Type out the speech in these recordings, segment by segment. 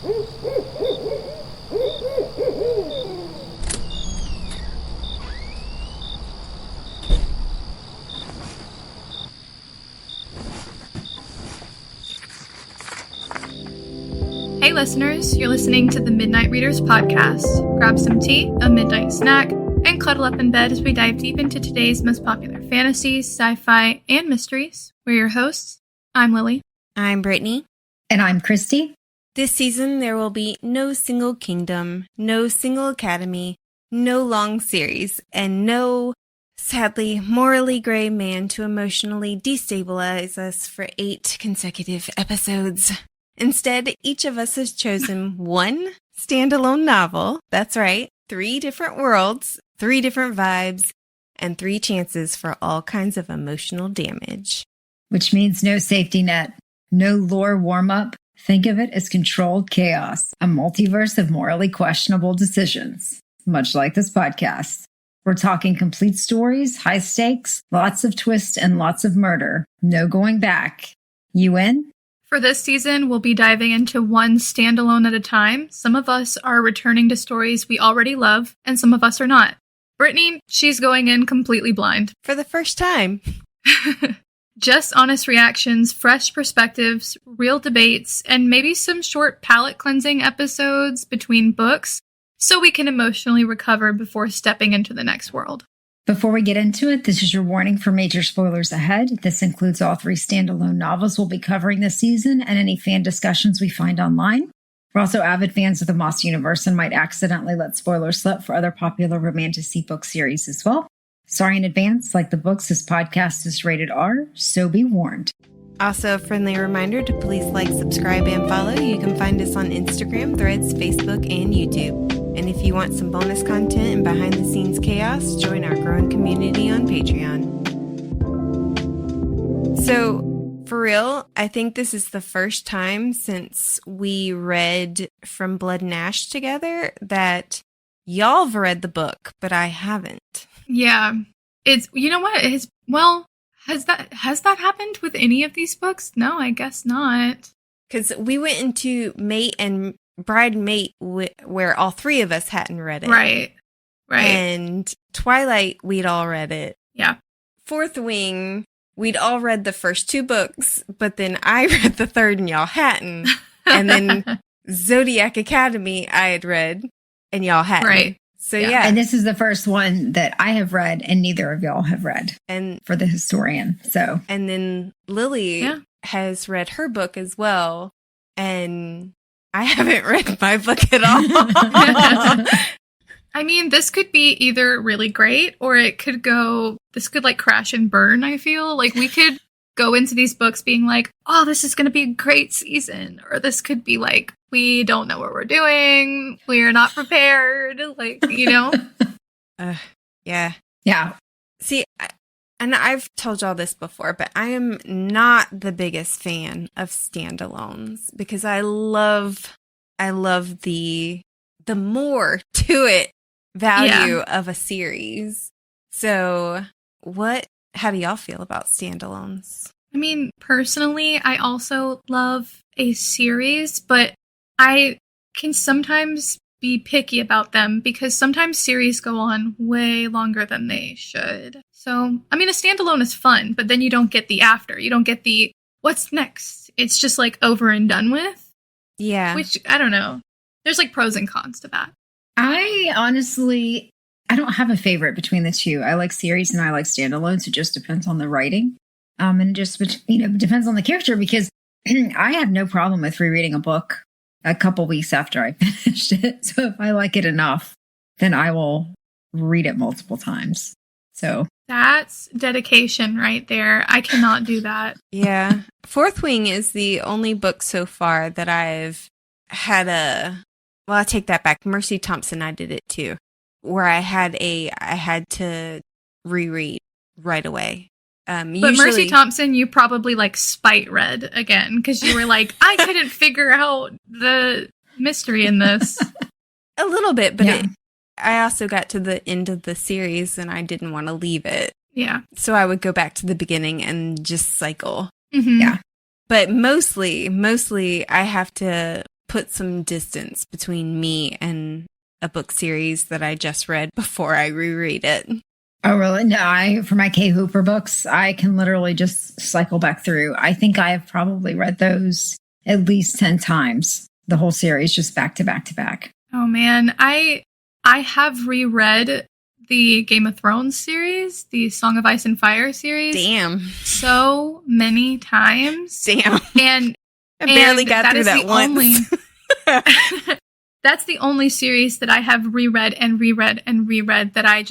Hey listeners, you're listening to the Midnight Readers podcast. Grab some tea, a midnight snack, and cuddle up in bed as we dive deep into today's most popular fantasies, sci-fi, and mysteries. We're your hosts. I'm Lily. I'm Brittany. And I'm Christy. This season there will be no single kingdom, no single academy, no long series, and no, sadly, morally gray man to emotionally destabilize us for 8 consecutive episodes. Instead, each of us has chosen one standalone novel. That's right, 3 different worlds, 3 different vibes, and 3 chances for all kinds of emotional damage. Which means no safety net, no lore warm-up. Think of it as controlled chaos, a multiverse of morally questionable decisions. Much like this podcast. We're talking complete stories, high stakes, lots of twists, and lots of murder. No going back. You in? For this season, we'll be diving into one standalone at a time. Some of us are returning to stories we already love, and some of us are not. Brittany, she's going in completely blind. For the first time. Just honest reactions, fresh perspectives, real debates, and maybe some short palate cleansing episodes between books so we can emotionally recover before stepping into the next world. Before we get into it, this is your warning for major spoilers ahead. This includes all 3 standalone novels we'll be covering this season and any fan discussions we find online. We're also avid fans of the Moss universe and might accidentally let spoilers slip for other popular romantasy book series as well. Sorry in advance, like the books, this podcast is rated R, so be warned. Also, a friendly reminder to please like, subscribe, and follow. You can find us on Instagram, Threads, Facebook, and YouTube. And if you want some bonus content and behind-the-scenes chaos, join our growing community on Patreon. So, for real, I think this is the first time since we read From Blood and Ash together that y'all have read the book, but I haven't. Yeah. It's, you know what? Has that happened with any of these books? No, I guess not. Because we went into Mate and Bride and Mate where all 3 of us hadn't read it. Right. And Twilight, we'd all read it. Yeah. Fourth Wing, we'd all read the first 2 books, but then I read the 3rd and y'all hadn't. And then Zodiac Academy I had read and y'all hadn't. Right. So yeah. And this is the first one that I have read and neither of y'all have read. And for the historian. So. And then Lily has read her book as well. And I haven't read my book at all. I mean, this could be either really great or this could like crash and burn, I feel. Like we could go into these books being like, oh, this is going to be a great season. Or this could be like, we don't know what we're doing. We're not prepared. Like, you know? Yeah. Yeah. See, and I've told y'all this before, but I am not the biggest fan of standalones because I love the more to it value of a series. So how do y'all feel about standalones? I mean, personally, I also love a series, but I can sometimes be picky about them because sometimes series go on way longer than they should. So, I mean, a standalone is fun, but then you don't get the after. You don't get the what's next. It's just like over and done with. Yeah. Which, I don't know. There's like pros and cons to that. I don't have a favorite between the 2. I like series and I like standalones. It just depends on the writing. And just, depends on the character because I have no problem with rereading a book a couple weeks after I finished it. So if I like it enough, then I will read it multiple times. So that's dedication right there. I cannot do that. Yeah. Fourth Wing is the only book so far that I've had I take that back. Mercy Thompson, I did it too, where I had to reread right away. But Mercy Thompson, you probably like spite read again because you were like, I couldn't figure out the mystery in this. A little bit, but I also got to the end of the series and I didn't want to leave it. Yeah. So I would go back to the beginning and just cycle. Mm-hmm. Yeah. But mostly I have to put some distance between me and a book series that I just read before I reread it. Oh, really? No, for my Kay Hooper books, I can literally just cycle back through. I think I have probably read those at least 10 times, the whole series, just back to back to back. Oh, man. I have reread the Game of Thrones series, the Song of Ice and Fire series. Damn. So many times. Damn. And I barely got through that once. That's the only series that I have reread and reread and reread that I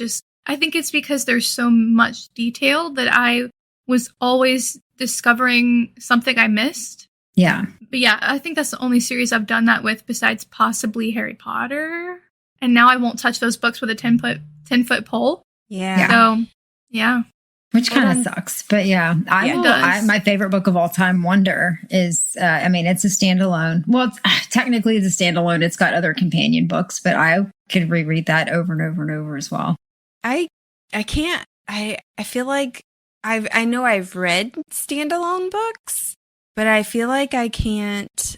think it's because there's so much detail that I was always discovering something I missed. Yeah. But yeah, I think that's the only series I've done that with besides possibly Harry Potter. And now I won't touch those books with a 10-foot pole. Yeah. So, yeah. Which kind of sucks. But yeah, my favorite book of all time, Wonder, is, it's a standalone. Well, technically it's a standalone. It's got other companion books, but I could reread that over and over and over as well. I can't, I feel like I know I've read standalone books, but I feel like I can't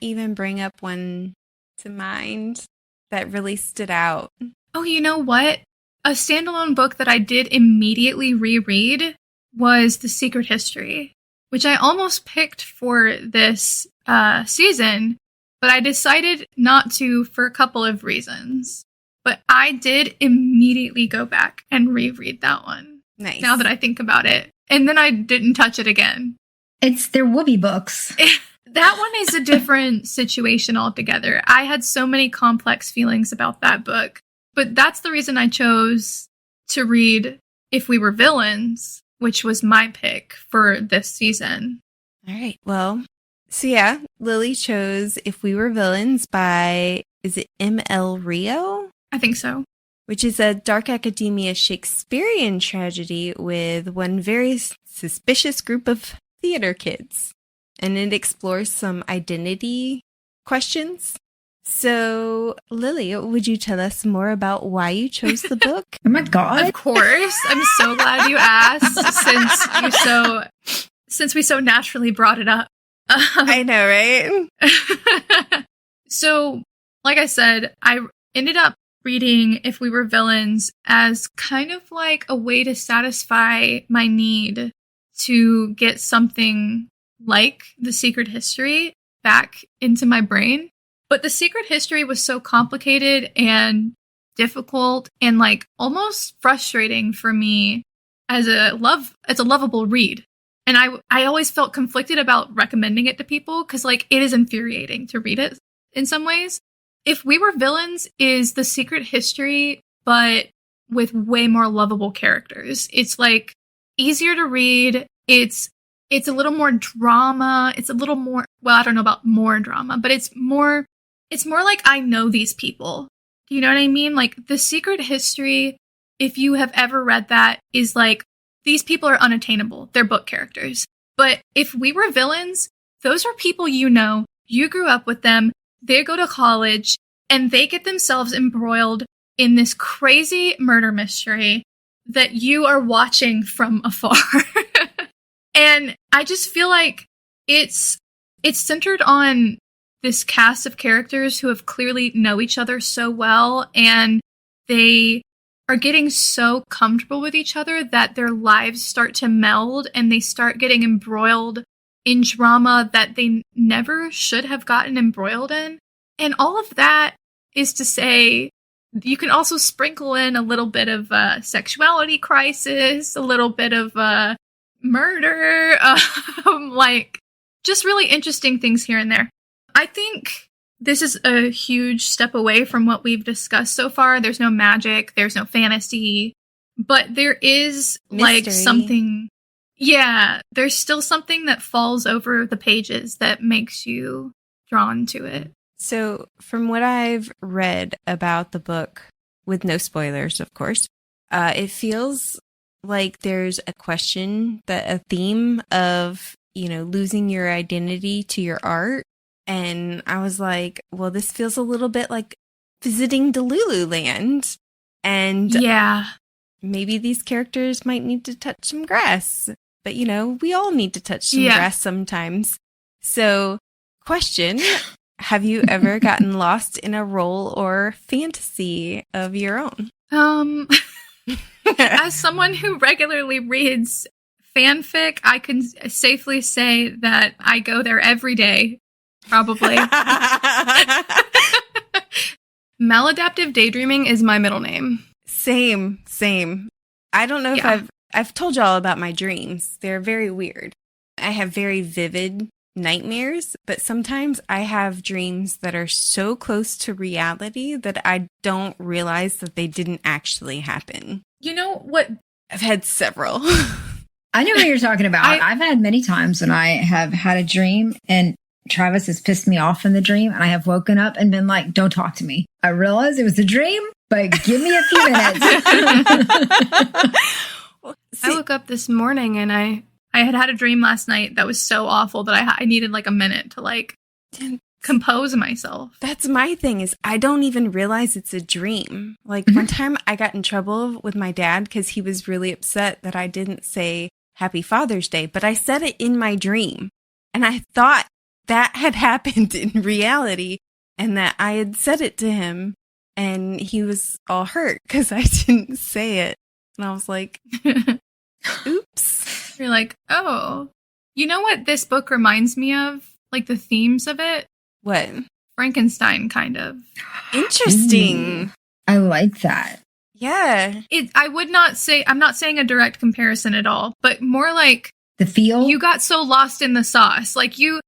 even bring up one to mind that really stood out. Oh, you know what? A standalone book that I did immediately reread was The Secret History, which I almost picked for this season, but I decided not to for a couple of reasons. But I did immediately go back and reread that one. Nice. Now that I think about it. And then I didn't touch it again. They're Whoopi books. That one is a different situation altogether. I had so many complex feelings about that book. But that's the reason I chose to read If We Were Villains, which was my pick for this season. All right. Well, so yeah, Lily chose If We Were Villains by, is it M.L. Rio? I think so. Which is a dark academia Shakespearean tragedy with one very suspicious group of theater kids. And it explores some identity questions. So, Lily, would you tell us more about why you chose the book? Oh my God. Of course. I'm so glad you asked since we so naturally brought it up. I know, right? So, like I said, I ended up reading If We Were Villains as kind of like a way to satisfy my need to get something like The Secret History back into my brain. But The Secret History was so complicated and difficult and like almost frustrating for me as a lovable read. And I always felt conflicted about recommending it to people because like it is infuriating to read it in some ways. If We Were Villains is The Secret History, but with way more lovable characters. It's like easier to read. It's a little more drama. It's a little more, well, I don't know about more drama, but it's more like I know these people. Do you know what I mean? Like The Secret History, if you have ever read that, is like these people are unattainable. They're book characters. But If We Were Villains, those are people you know. You grew up with them. They go to college and they get themselves embroiled in this crazy murder mystery that you are watching from afar. And I just feel like it's centered on this cast of characters who have clearly know each other so well, and they are getting so comfortable with each other that their lives start to meld and they start getting embroiled in drama that they never should have gotten embroiled in. And all of that is to say, you can also sprinkle in a little bit of sexuality crisis, a little bit of murder, like just really interesting things here and there. I think this is a huge step away from what we've discussed so far. There's no magic, there's no fantasy, but there is like something. Yeah, there's still something that falls over the pages that makes you drawn to it. So, from what I've read about the book, with no spoilers, of course, it feels like there's a theme of, losing your identity to your art. And I was like, well, this feels a little bit like visiting Delulu Land. And yeah, maybe these characters might need to touch some grass. But, we all need to touch some grass sometimes. So, question, have you ever gotten lost in a role or fantasy of your own? As someone who regularly reads fanfic, I can safely say that I go there every day, probably. Maladaptive daydreaming is my middle name. Same. I don't know if I've told y'all about my dreams. They're very weird. I have very vivid nightmares, but sometimes I have dreams that are so close to reality that I don't realize that they didn't actually happen. You know what? I've had several. I know what you're talking about. I've had many times when I have had a dream and Travis has pissed me off in the dream and I have woken up and been like, don't talk to me. I realize it was a dream, but give me a few minutes. I woke up this morning and I had a dream last night that was so awful that I needed like a minute to like compose myself. That's my thing is I don't even realize it's a dream. Like one time I got in trouble with my dad because he was really upset that I didn't say Happy Father's Day, but I said it in my dream. And I thought that had happened in reality and that I had said it to him and he was all hurt because I didn't say it. And I was like, oops. You're like, oh, you know what this book reminds me of? Like the themes of it? What? Frankenstein, kind of. Interesting. I like that. Yeah. I would not say, I'm not saying a direct comparison at all, but more like the feel. You got so lost in the sauce. Like you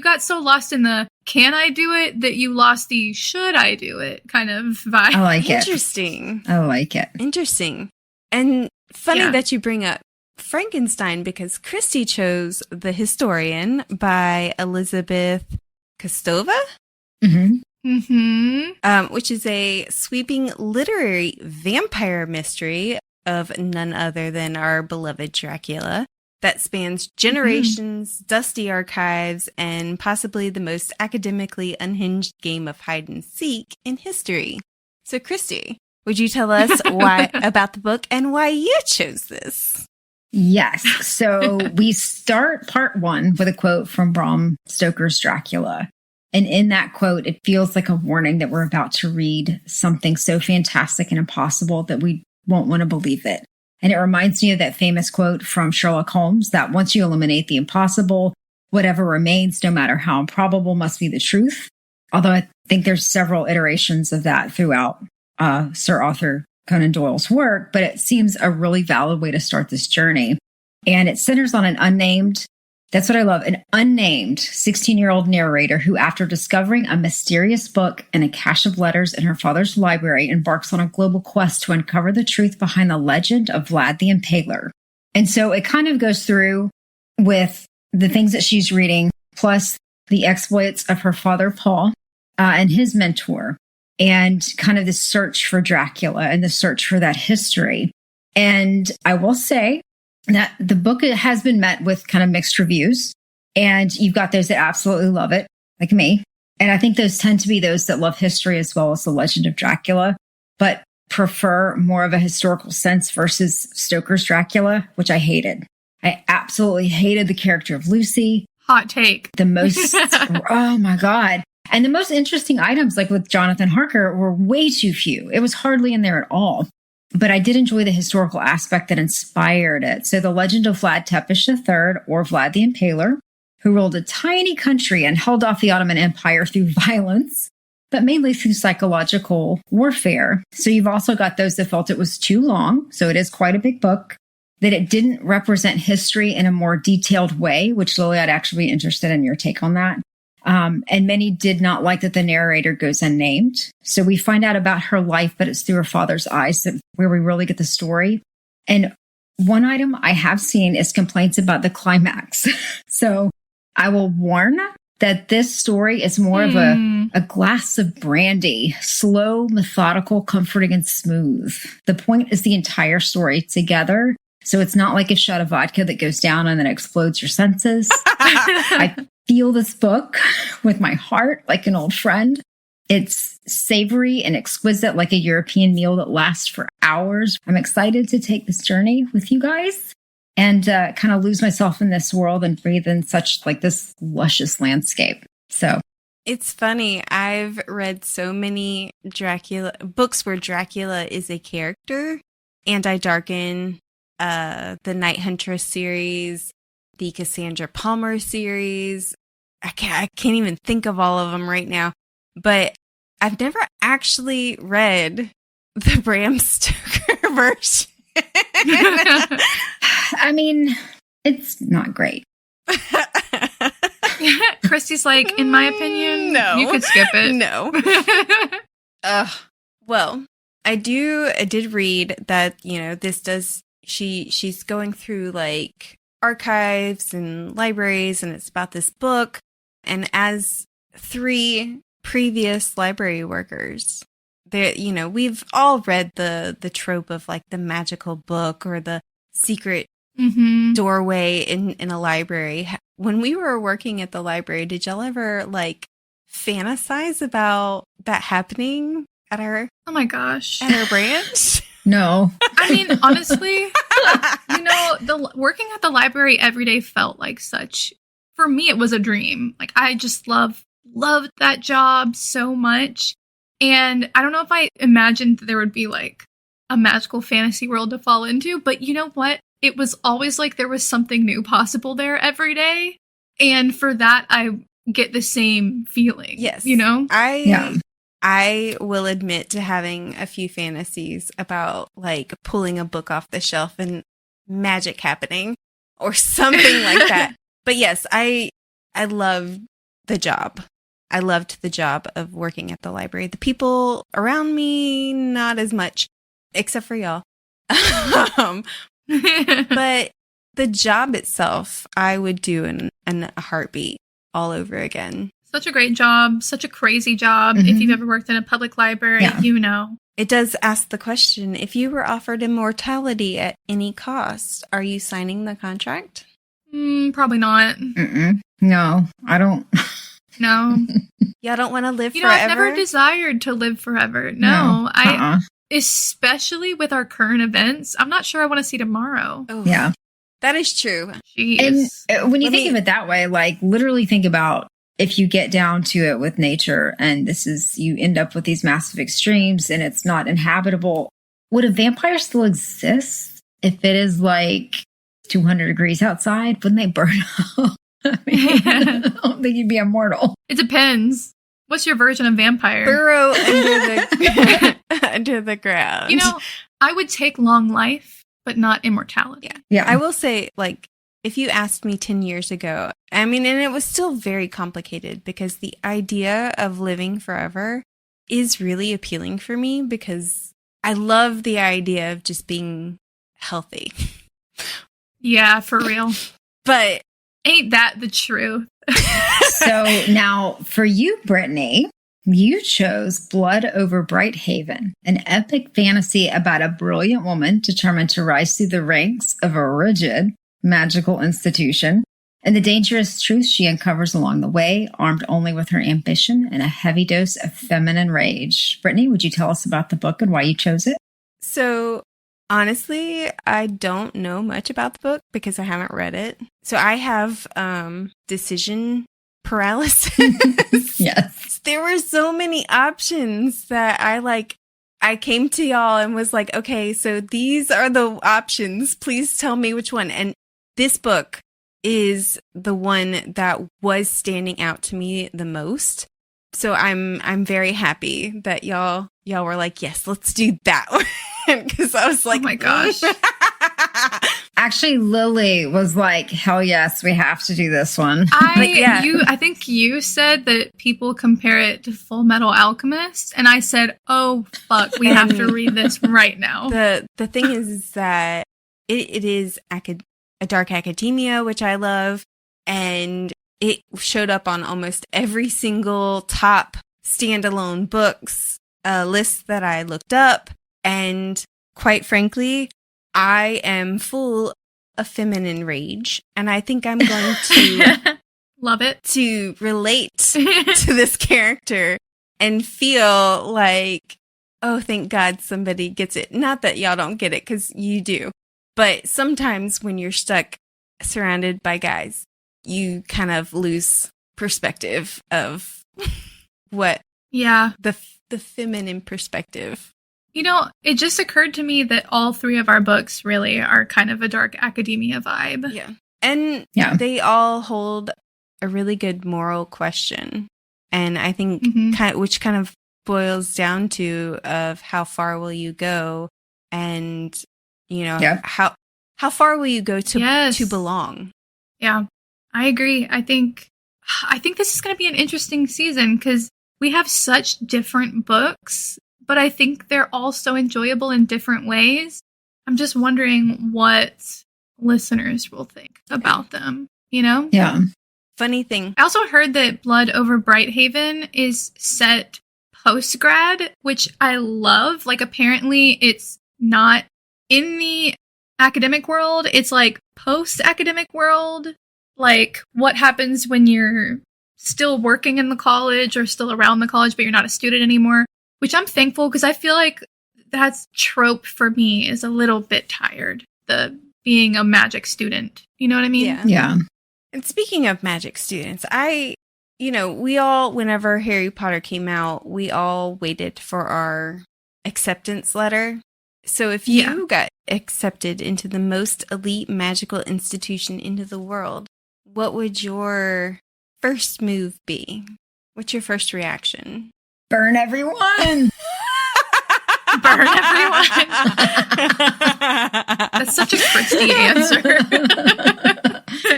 got so lost in the can I do it that you lost the should I do it kind of vibe. I like it. Interesting. I like it. Interesting. And funny that you bring up Frankenstein because Christy chose The Historian by Elizabeth Kostova, which is a sweeping literary vampire mystery of none other than our beloved Dracula that spans generations, dusty archives, and possibly the most academically unhinged game of hide and seek in history. So, Christy, would you tell us why about the book and why you chose this? Yes. So we start part one with a quote from Bram Stoker's Dracula. And in that quote, it feels like a warning that we're about to read something so fantastic and impossible that we won't want to believe it. And it reminds me of that famous quote from Sherlock Holmes that once you eliminate the impossible, whatever remains, no matter how improbable, must be the truth. Although I think there's several iterations of that throughout Sir Arthur Conan Doyle's work, but it seems a really valid way to start this journey. And it centers on an unnamed, that's what I love, an unnamed 16-year-old narrator who, after discovering a mysterious book and a cache of letters in her father's library, embarks on a global quest to uncover the truth behind the legend of Vlad the Impaler. And so it kind of goes through with the things that she's reading, plus the exploits of her father, Paul, and his mentor, and kind of the search for Dracula and the search for that history. And I will say that the book has been met with kind of mixed reviews. And you've got those that absolutely love it, like me. And I think those tend to be those that love history as well as the legend of Dracula, but prefer more of a historical sense versus Stoker's Dracula, which I hated. I absolutely hated the character of Lucy. Hot take. The most, oh my God. And the most interesting items, like with Jonathan Harker, were way too few. It was hardly in there at all. But I did enjoy the historical aspect that inspired it. So the legend of Vlad Tepes III, or Vlad the Impaler, who ruled a tiny country and held off the Ottoman Empire through violence, but mainly through psychological warfare. So you've also got those that felt it was too long. So it is quite a big book. That it didn't represent history in a more detailed way, which Lily, I'd actually be interested in your take on that. And many did not like that the narrator goes unnamed. So we find out about her life, but it's through her father's eyes where we really get the story. And one item I have seen is complaints about the climax. So I will warn that this story is more of a glass of brandy, slow, methodical, comforting, and smooth. The point is the entire story together. So it's not like a shot of vodka that goes down and then explodes your senses. I feel this book with my heart like an old friend. It's savory and exquisite like a European meal that lasts for hours. I'm excited to take this journey with you guys and kind of lose myself in this world and breathe in such like this luscious landscape. So It's funny. I've read so many Dracula books where Dracula is a character. Anti Darken, the Night Huntress series, the Cassandra Palmer series. I can't even think of all of them right now. But I've never actually read the Bram Stoker version. I mean, it's not great. Christy's like, in my opinion, No. you could skip it. No. Well, I did read that, she's going through like archives and libraries, and it's about this book. And as 3 previous library workers, we've all read the trope of like the magical book or the secret doorway in a library. When we were working at the library, did y'all ever like fantasize about that happening at our Oh my gosh. at our branch? No. I mean, honestly, the working at the library every day felt like for me, it was a dream. Like, I just loved that job so much. And I don't know if I imagined there would be like a magical fantasy world to fall into, but you know what? It was always like there was something new possible there every day. And for that, I get the same feeling. Yes. I will admit to having a few fantasies about like pulling a book off the shelf and magic happening or something like that. But yes, I loved the job. I loved the job of working at the library. The people around me, not as much, except for y'all. But the job itself, I would do in a heartbeat all over again. Such a great job, such a crazy job. If you've ever worked in a public library, you know. It does ask the question, if you were offered immortality at any cost, are you signing the contract? Probably not. No, I don't. No. Y'all don't want to live forever? I've never desired to live forever. No. Especially with our current events, I'm not sure I want to see tomorrow. Oh, Yeah. That is true. Jeez. And when you think of it that way, like literally think about if you get down to it with nature and you end up with these massive extremes and it's not inhabitable. Would a vampire still exist if it is like 200 degrees outside? Wouldn't they burn up? I don't think you'd be immortal. It depends. What's your version of vampire? Burrow under the ground. I would take long life, but not immortality. Yeah. I will say, like, if you asked me 10 years ago, and it was still very complicated because the idea of living forever is really appealing for me because I love the idea of just being healthy. Yeah, for real. But ain't that the truth? So now for you, Brittany, you chose Blood Over Bright Haven, an epic fantasy about a brilliant woman determined to rise through the ranks of a rigid magical institution and the dangerous truths she uncovers along the way, armed only with her ambition and a heavy dose of feminine rage. Brittany, would you tell us about the book and why you chose it? So honestly, I don't know much about the book because I haven't read it. So I have decision paralysis. Yes. There were so many options that I came to y'all and was like, okay, so these are the options. Please tell me which one. And this book is the one that was standing out to me the most. So I'm very happy that y'all were like, yes, let's do that one. Because I was like, oh my gosh. Actually, Lily was like, hell yes, we have to do this one. I think you said that people compare it to Full Metal Alchemist, and I said, oh, fuck, we have to read this right now. The thing is that it is a dark academia, which I love, and it showed up on almost every single top standalone books list that I looked up, and quite frankly, I am full of feminine rage, and I think I'm going to love it to relate to this character and feel like, oh, thank God somebody gets it. Not that y'all don't get it, because you do. But sometimes when you're stuck surrounded by guys, you kind of lose perspective of what Yeah. the feminine perspective. It just occurred to me that all three of our books really are kind of a dark academia vibe. Yeah. And they all hold a really good moral question. And I think which kind of boils down to of how far will you go, and how far will you go to belong? Yeah. I agree. I think this is going to be an interesting season because we have such different books, but I think they're all so enjoyable in different ways. I'm just wondering what listeners will think about them, Yeah. Funny thing. I also heard that Blood Over Brighthaven is set post-grad, which I love. Like, apparently it's not in the academic world. It's like post-academic world. Like, what happens when you're still working in the college or still around the college, but you're not a student anymore, which I'm thankful because I feel like that's trope for me is a little bit tired. The being a magic student. You know what I mean? Yeah. And speaking of magic students, we all, whenever Harry Potter came out, we all waited for our acceptance letter. So if you got accepted into the most elite magical institution into the world, what would your first move be? What's your first reaction? Burn everyone! Burn everyone! That's such a Christy answer.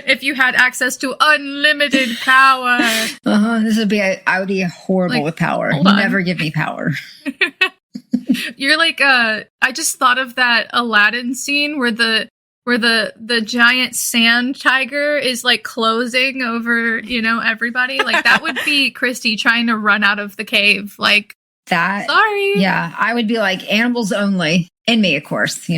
If you had access to unlimited power. I would be horrible with power. Never give me power. You're like, I just thought of that Aladdin scene where the giant sand tiger is like closing over, everybody. Like that would be Christy trying to run out of the cave. Like that. Sorry. Yeah. I would be like animals only. And me, of course,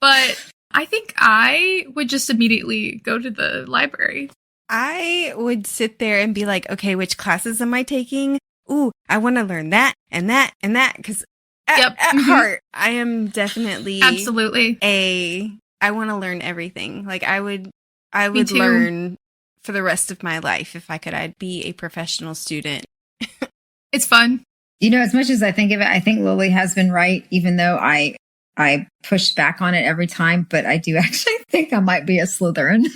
But I think I would just immediately go to the library. I would sit there and be like, okay, which classes am I taking? Ooh, I want to learn that and that and that. Because at heart, I am definitely absolutely I want to learn everything. Like I would learn for the rest of my life if I could. I'd be a professional student. It's fun. As much as I think of it, I think Lily has been right, even though I pushed back on it every time, but I do actually think I might be a Slytherin.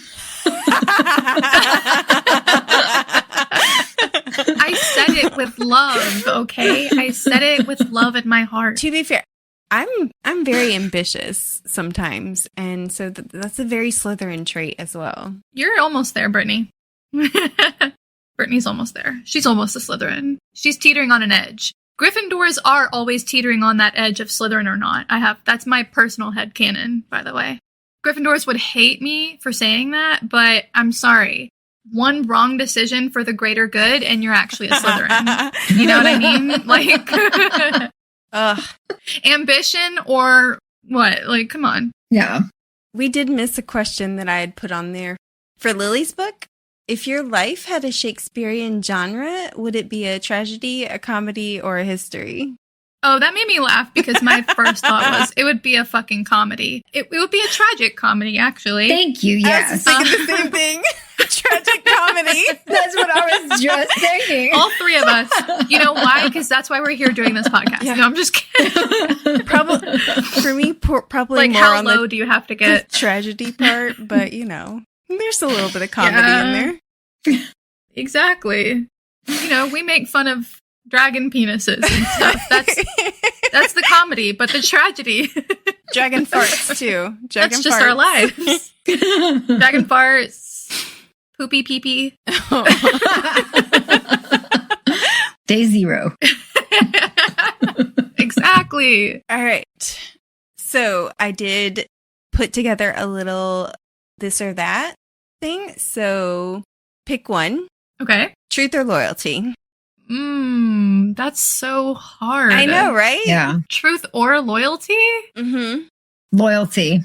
I said it with love, okay? I said it with love in my heart. To be fair, I'm very ambitious sometimes, and so that's a very Slytherin trait as well. You're almost there, Brittany. Brittany's almost there. She's almost a Slytherin. She's teetering on an edge. Gryffindors are always teetering on that edge of Slytherin or not. That's my personal headcanon, by the way. Gryffindors would hate me for saying that, but I'm sorry. One wrong decision for the greater good, and you're actually a Slytherin. You know what I mean? Like, ambition or what? Like, come on. Yeah. We did miss a question that I had put on there. For Lily's book, if your life had a Shakespearean genre, would it be a tragedy, a comedy, or a history? Oh, that made me laugh because my first thought was it would be a fucking comedy. It would be a tragic comedy, actually. Thank you, yes. I was thinking the same thing. Tragic comedy. That's what I was just thinking. All three of us. You know why? Because that's why we're here doing this podcast. Yeah. No, I'm just kidding. Probably, for me, probably like more how on low the do you have to get? Tragedy part, but there's a little bit of comedy in there. Exactly. We make fun of dragon penises and stuff. That's the comedy, but the tragedy. Dragon farts too. That's just our lives. Dragon farts, poopy pee pee. Day zero. Exactly. All right. So I did put together a little this or that thing. So pick one. Okay. Truth or loyalty? That's so hard. I know, right? Yeah. Truth or loyalty? Mm-hmm. Loyalty.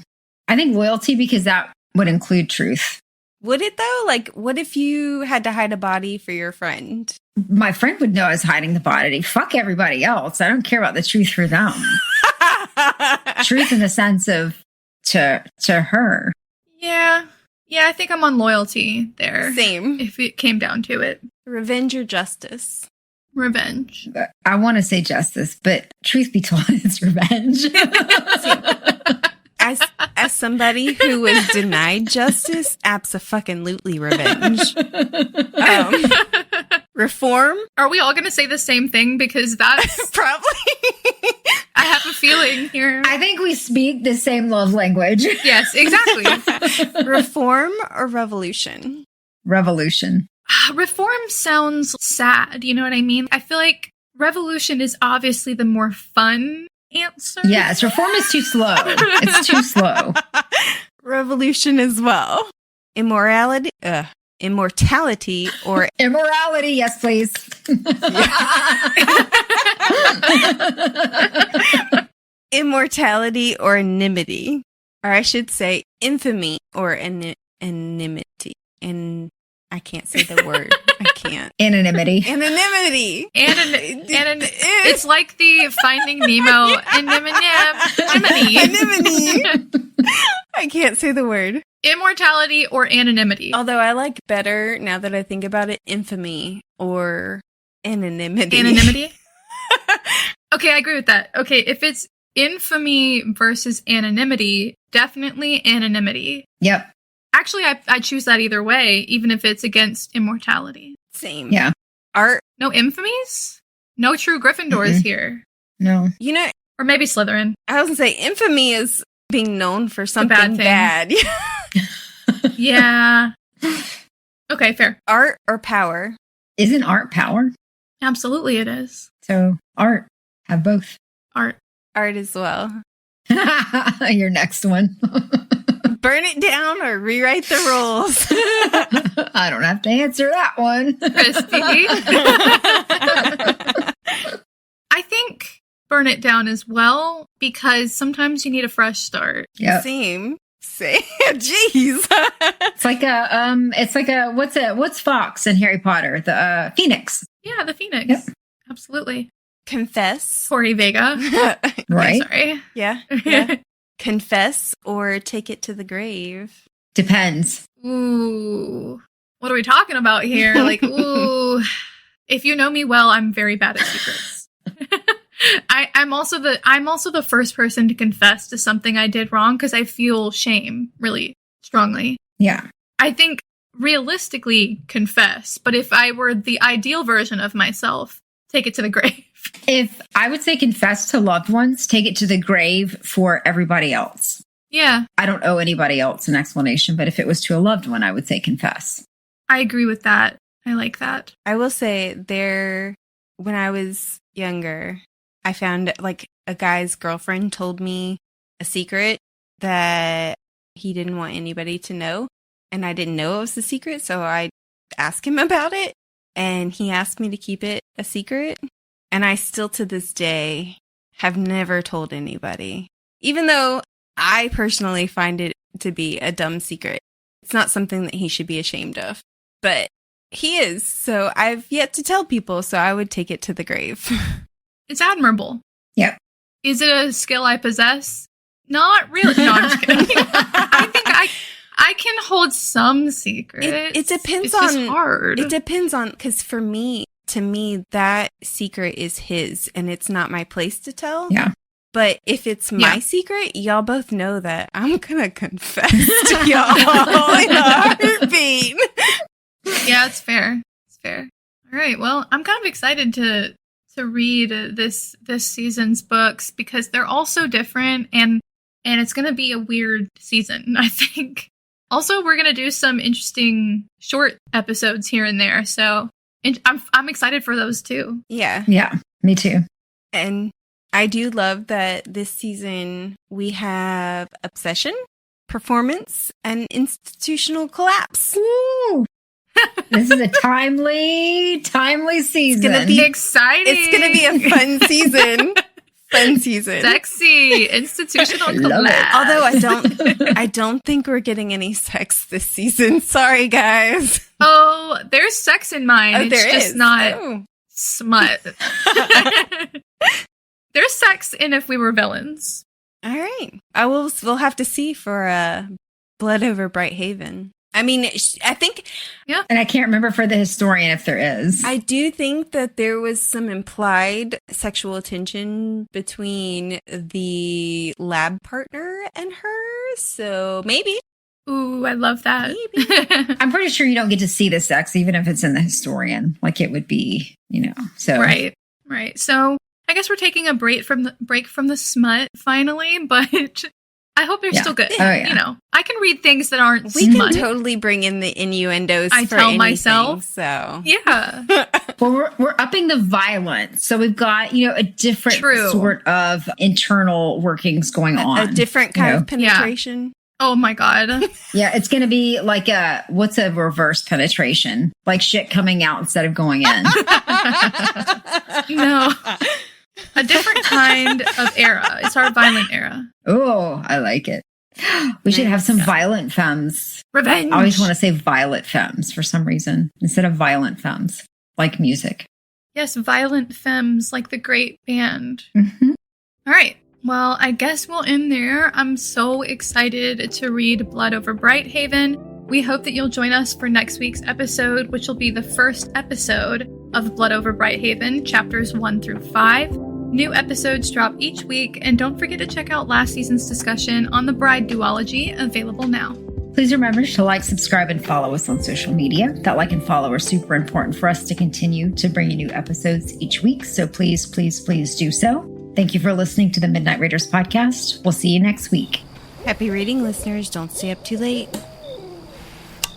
I think loyalty because that would include truth. Would it though? Like, what if you had to hide a body for your friend? My friend would know I was hiding the body. Fuck everybody else. I don't care about the truth for them. Truth in the sense of to her. Yeah. Yeah, I think I'm on loyalty there. Same. If it came down to it. Revenge or justice? Revenge. I want to say justice, but truth be told, it's revenge. As somebody who was denied justice, abso-fucking-lutely revenge. Reform? Are we all going to say the same thing? Because that's Probably. I have a feeling here. I think we speak the same love language. Yes, exactly. Reform or revolution? Revolution. Reform sounds sad. You know what I mean? I feel like revolution is obviously the more fun answer. Yes, reform is too slow. It's too slow. Revolution as well. Immortality or Immorality, yes, please. immortality or enmity. Or I should say infamy or enmity. And I can't say the word. I can't. Anonymity. Anonymity. It's like the Finding Nemo anemone. I can't say the word. Immortality or anonymity. Although I like better, now that I think about it, infamy or anonymity. Anonymity? Okay, I agree with that. Okay, if it's infamy versus anonymity, definitely anonymity. Yep. Actually, I choose that either way, even if it's against immortality. Same. Yeah. Art. No infamies? No true Gryffindors here. No. You know, Or maybe Slytherin. I was going to say infamy is being known for bad something thing. bad. Yeah. Okay, fair. Art or power? Isn't art power? Absolutely it is. So art. Have both. Art. Art as well. Your next one. Burn it down or rewrite the rules. I don't have to answer that one. Christy. I think burn it down as well, because sometimes you need a fresh start. Yep. Same. Jeez. It's like a what's Fox in Harry Potter? The Phoenix. Yeah, the Phoenix. Yep. Absolutely. Confess. Tori Vega. Right. Sorry. Yeah. Confess or take it to the grave. Depends. Ooh. What are we talking about here? Like, ooh. If you know me well, I'm very bad at secrets. I'm also the first person to confess to something I did wrong because I feel shame really strongly. Yeah. I think realistically confess, but if I were the ideal version of myself, take it to the grave. If I would say confess to loved ones, take it to the grave for everybody else. Yeah, I don't owe anybody else an explanation, but if it was to a loved one, I would say confess. I agree with that. I like that. I will say when I was younger, I found like a guy's girlfriend told me a secret that he didn't want anybody to know. And I didn't know it was a secret. So I asked him about it and he asked me to keep it a secret. And I still to this day have never told anybody, even though I personally find it to be a dumb secret. It's not something that he should be ashamed of, but he is. So I've yet to tell people. So I would take it to the grave. It's admirable. Yep. Is it a skill I possess? Not really. No, I'm just kidding. I think I can hold some secrets. It depends it's on just hard. It depends on, because to me, that secret is his and it's not my place to tell. Yeah. But if it's my secret, y'all both know that I'm going to confess to y'all in a heartbeat. Yeah, it's fair. It's fair. All right. Well, I'm kind of excited to read this season's books because they're all so different and it's going to be a weird season, I think. Also, we're going to do some interesting short episodes here and there. So I'm excited for those too. Yeah. Yeah, me too. And I do love that this season we have obsession, performance, and institutional collapse. Woo! This is a timely season. It's going to be exciting. It's going to be a fun season. Fun season. Sexy institutional collapse. Although I don't think we're getting any sex this season. Sorry, guys. Oh, there's sex in mine. Oh, it's just not smut. There's sex in If We Were Villains. All right. We'll have to see for Blood Over Bright Haven. I mean, I think... Yeah. And I can't remember for the historian if there is. I do think that there was some implied sexual tension between the lab partner and her. So maybe. Ooh, I love that. Maybe. I'm pretty sure you don't get to see the sex, even if it's in the historian. Like it would be, so. Right. So I guess we're taking a break from the smut finally, but I hope they're still good. Oh, yeah. I can read things that aren't We smut. can totally bring in the innuendos I for tell anything, myself. So. Yeah. Well, we're upping the violence. So we've got, a different sort of internal workings going on. A different kind of penetration. Yeah. Oh my God. Yeah, it's going to be like what's a reverse penetration? Like shit coming out instead of going in. No. A different kind of era. It's our violent era. Oh, I like it. We should have some violent femmes. Revenge. I always want to say violet femmes for some reason instead of violent femmes, like music. Yes, Violent Femmes, like the great band. Mm-hmm. All right. Well, I guess we'll end there. I'm so excited to read Blood Over Brighthaven. We hope that you'll join us for next week's episode, which will be the first episode of Blood Over Brighthaven, chapters 1 through 5. New episodes drop each week, and don't forget to check out last season's discussion on the Bride duology, available now. Please remember to like, subscribe, and follow us on social media. That like and follow are super important for us to continue to bring you new episodes each week. So please, please, please do so. Thank you for listening to the Midnight Raiders podcast. We'll see you next week. Happy reading, listeners. Don't stay up too late.